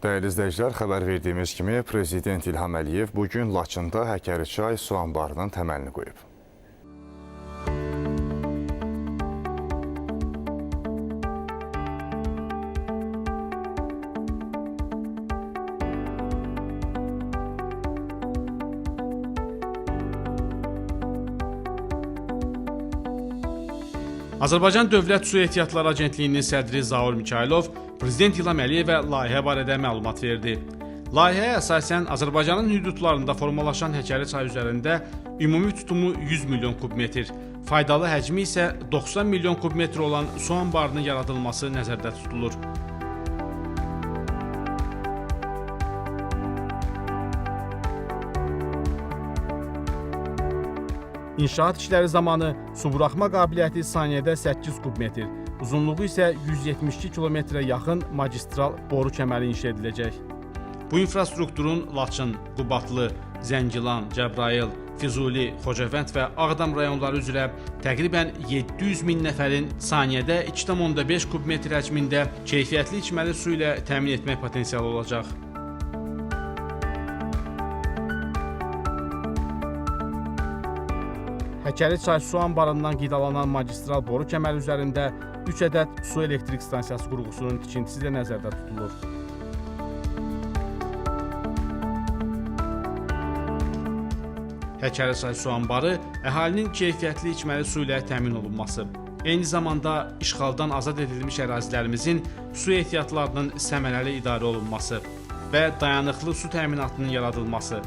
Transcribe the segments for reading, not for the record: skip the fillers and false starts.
Dəyərli izləyicilər, xəbər verdiyimiz kimi Prezident İlham Əliyev bugün Laçında Həkəriçay su anbarının təməlini qoyub. Azərbaycan Dövlət Su Ehtiyatları Agentliyinin sədri Zaur Mikailov Prezident İlham Əliyevə layihə barədə məlumat verdi. Layihəyə əsasən Azərbaycanın hüdudlarında formalaşan Həkəriçay üzərində ümumi tutumu 100 milyon kubmetr, faydalı həcmi isə 90 milyon kubmetr olan su anbarının yaradılması nəzərdə tutulur. İnşaat işləri zamanı su buraxma qabiliyyəti saniyədə 8 kubmetr, uzunluğu isə 172 kilometrə yaxın magistral boru kəməri inşa ediləcək. Bu infrastrukturun Laçın, Qubadlı, Zəngilan, Cəbrayıl, Füzuli, Xocavənd və Ağdam rayonları üzrə təqribən 700 min nəfərin saniyədə 2,5 kubmetr həcmində keyfiyyətli içməli su ilə təmin etmək potensialı olacaq. Həkəriçay su anbarından qidalanan magistral boru kəməri üzərində 3 ədəd su elektrik stansiyası qurğusunun tikintisi də nəzərdə tutulur. Həkəriçay su anbarı əhalinin keyfiyyətli içməli su ilə təmin olunması, eyni zamanda işğaldan azad edilmiş ərazilərimizin su ehtiyatlarının səmərəli idarə olunması və dayanıqlı su təminatının yaradılması,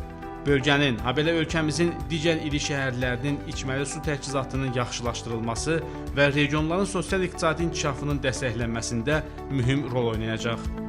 bölgənin, habelə ölkəmizin digər iri şəhərlərinin içməli su təchizatının yaxşılaşdırılması və regionların sosial-iqtisadi inkişafının dəstəklənməsində mühüm rol oynayacaq.